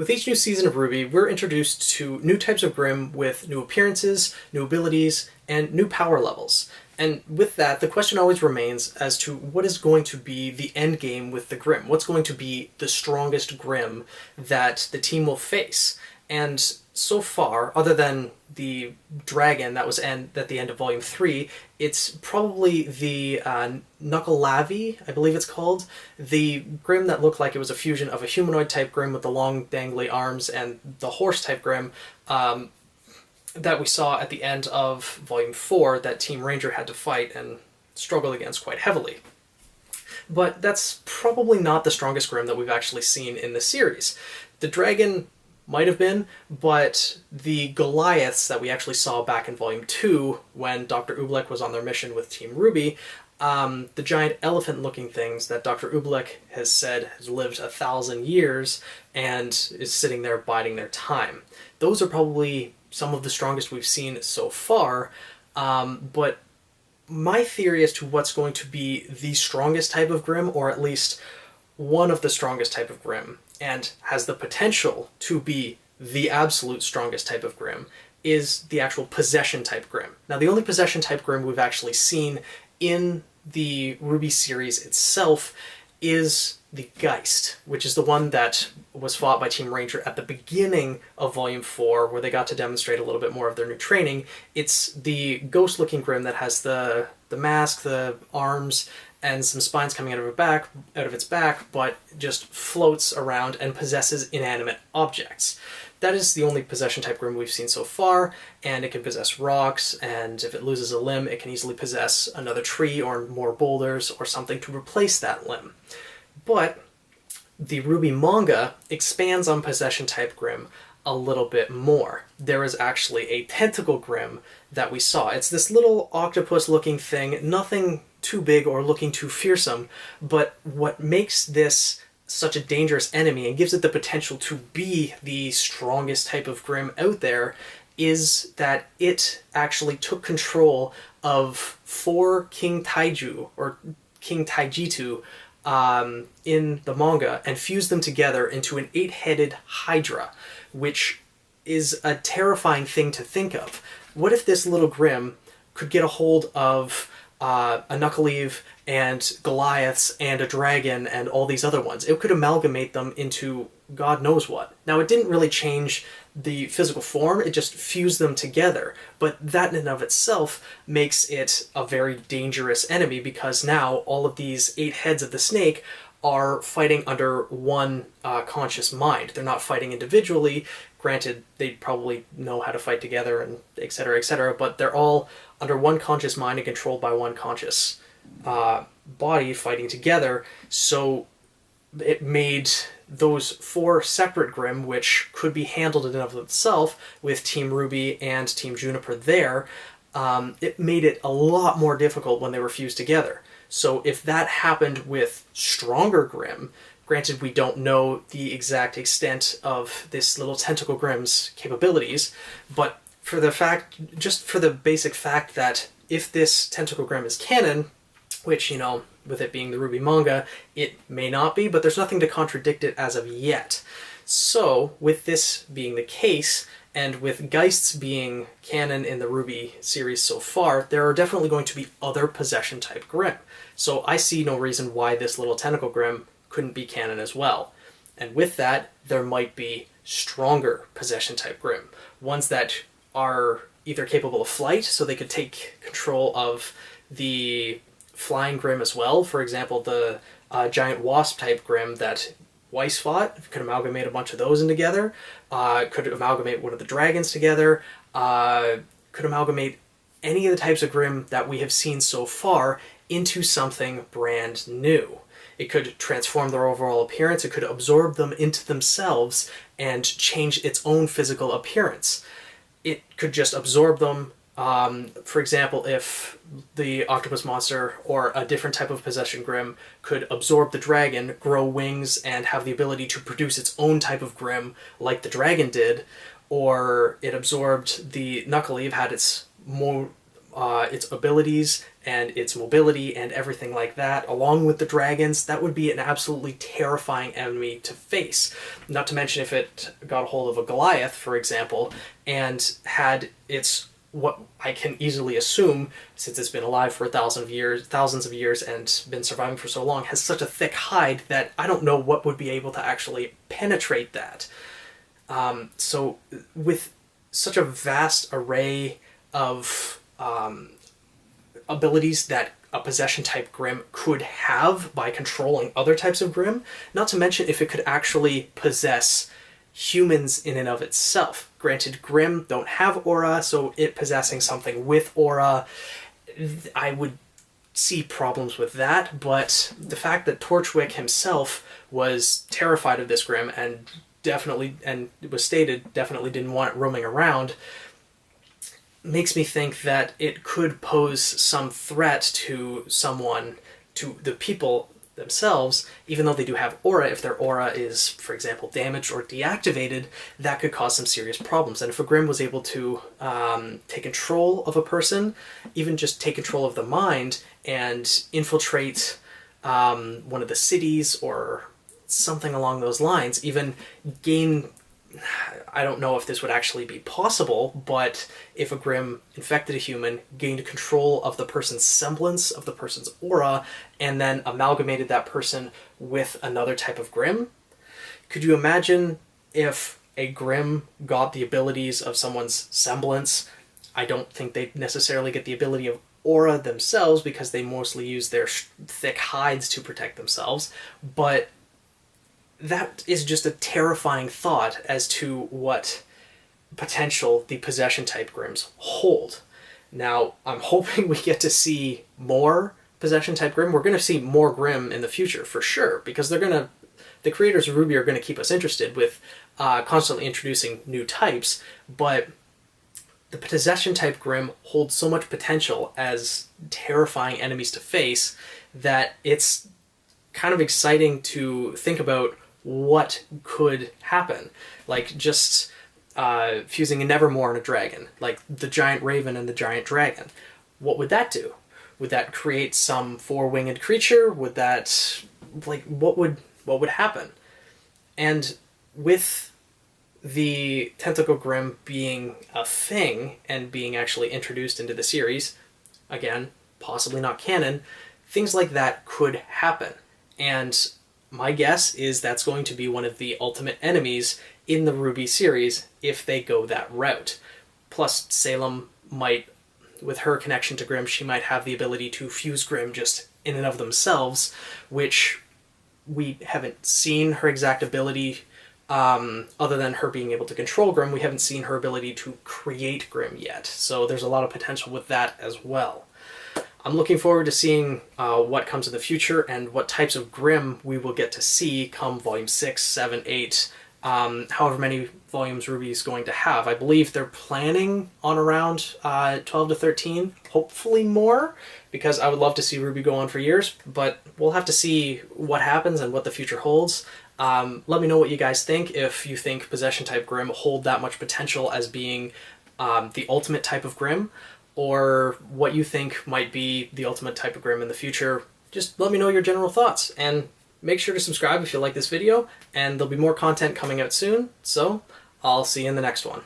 With each new season of RWBY, we're introduced to new types of Grimm with new appearances, new abilities, and new power levels. And with that, the question always remains as to what is going to be the end game with the Grimm. What's going to be the strongest Grimm that the team will face? And so far, other than the dragon that was at the end of Volume 3, it's probably the Knuckle-Lavi, I believe it's called. The Grimm that looked like it was a fusion of a humanoid-type Grimm with the long, dangly arms and the horse-type Grimm that we saw at the end of Volume 4 that Team Ranger had to fight and struggle against quite heavily. But that's probably not the strongest Grimm that we've actually seen in the series. The dragon might have been, but the Goliaths that we actually saw back in Volume 2 when Dr. Oobleck was on their mission with Team RWBY, the giant elephant-looking things that Dr. Oobleck has said has lived 1,000 years and is sitting there biding their time. Those are probably some of the strongest we've seen so far, but my theory as to what's going to be the strongest type of Grimm, or at least one of the strongest type of Grimm, and has the potential to be the absolute strongest type of Grimm, is the actual possession type Grimm. Now, the only possession type Grimm we've actually seen in the RWBY series itself is the Geist, which is the one that was fought by Team Ranger at the beginning of Volume 4, where they got to demonstrate a little bit more of their new training. It's the ghost-looking Grimm that has the mask, the arms, and some spines coming out of its back, but just floats around and possesses inanimate objects. That is the only possession type Grimm we've seen so far, and it can possess rocks, and if it loses a limb, it can easily possess another tree or more boulders or something to replace that limb. But the RWBY manga expands on possession type Grimm a little bit more. There is actually a tentacle Grimm that we saw. It's this little octopus-looking thing, nothing too big or looking too fearsome, but what makes this such a dangerous enemy and gives it the potential to be the strongest type of Grimm out there is that it actually took control of 4 King Taiju, or King Taijitu, in the manga, and fused them together into an 8-headed Hydra, which is a terrifying thing to think of. What if this little Grimm could get a hold of a Knuckle-Leave and Goliaths and a dragon and all these other ones? It could amalgamate them into God knows what. Now, it didn't really change the physical form, it just fused them together, but that in and of itself makes it a very dangerous enemy, because now all of these 8 heads of the snake are fighting under one conscious mind. They're not fighting individually. Granted, they probably know how to fight together and etc., but they're all under one conscious mind and controlled by one conscious body fighting together. So it made those 4 separate Grimm, which could be handled in and of itself with Team RWBY and Team Juniper there, it made it a lot more difficult when they were fused together. So if that happened with stronger Grimm, granted we don't know the exact extent of this little tentacle Grimm's capabilities, but just for the basic fact that if this tentacle Grimm is canon, which, with it being the RWBY manga, it may not be, but there's nothing to contradict it as of yet. So, with this being the case, and with Geists being canon in the RWBY series so far, there are definitely going to be other possession-type Grimm. So I see no reason why this little tentacle Grimm couldn't be canon as well. And with that, there might be stronger possession-type Grimm. Ones that are either capable of flight, so they could take control of the flying Grimm as well. For example, the giant wasp-type Grimm that Weiss fought could amalgamate a bunch of those in together, could amalgamate one of the dragons together, could amalgamate any of the types of Grimm that we have seen so far into something brand new. It could transform their overall appearance, it could absorb them into themselves and change its own physical appearance. It could just absorb them. For example, if the octopus monster or a different type of possession Grimm could absorb the dragon, grow wings, and have the ability to produce its own type of Grimm like the dragon did, or it absorbed the Knuckle-Leave, had its its abilities and its mobility and everything like that, along with the dragons, that would be an absolutely terrifying enemy to face. Not to mention if it got a hold of a Goliath, for example, and had its, what I can easily assume, since it's been alive for thousands of years and been surviving for so long, has such a thick hide that I don't know what would be able to actually penetrate that. So with such a vast array of abilities that a possession type Grimm could have by controlling other types of Grimm, not to mention if it could actually possess humans in and of itself. Granted, Grimm don't have aura, so it possessing something with aura, I would see problems with that, but the fact that Torchwick himself was terrified of this Grimm and definitely, and it was stated, definitely didn't want it roaming around, makes me think that it could pose some threat to someone, to the people themselves, even though they do have aura. If their aura is, for example, damaged or deactivated, that could cause some serious problems. And if a Grimm was able to take control of a person, even just take control of the mind and infiltrate one of the cities or something along those lines, even gain, I don't know if this would actually be possible, but if a Grimm infected a human, gained control of the person's semblance, of the person's aura, and then amalgamated that person with another type of Grimm, could you imagine if a Grimm got the abilities of someone's semblance? I don't think they necessarily get the ability of aura themselves because they mostly use their thick hides to protect themselves, but that is just a terrifying thought as to what potential the possession type Grimms hold. Now, I'm hoping we get to see more possession type Grimm. We're going to see more Grimm in the future for sure, because the creators of RWBY are going to keep us interested with constantly introducing new types, but the possession type Grimm hold so much potential as terrifying enemies to face that it's kind of exciting to think about what could happen. Like just fusing a Nevermore and a dragon, like the giant raven and the giant dragon. What would that do? Would that create some four-winged creature? Would that, like, what would happen? And with the Tentacle Grimm being a thing and being actually introduced into the series, again, possibly not canon, things like that could happen. And my guess is that's going to be one of the ultimate enemies in the RWBY series if they go that route. Plus, Salem might, with her connection to Grimm, she might have the ability to fuse Grimm just in and of themselves, which we haven't seen her exact ability, other than her being able to control Grimm. We haven't seen her ability to create Grimm yet, so there's a lot of potential with that as well. I'm looking forward to seeing what comes in the future and what types of Grimm we will get to see come Volume 6, 7, 8, however many volumes RWBY is going to have. I believe they're planning on around 12 to 13, hopefully more, because I would love to see RWBY go on for years, but we'll have to see what happens and what the future holds. Let me know what you guys think, if you think Possession type Grimm hold that much potential as being the ultimate type of Grimm, or what you think might be the ultimate type of Grimm in the future. Just let me know your general thoughts, and make sure to subscribe if you like this video, and there'll be more content coming out soon, so I'll see you in the next one.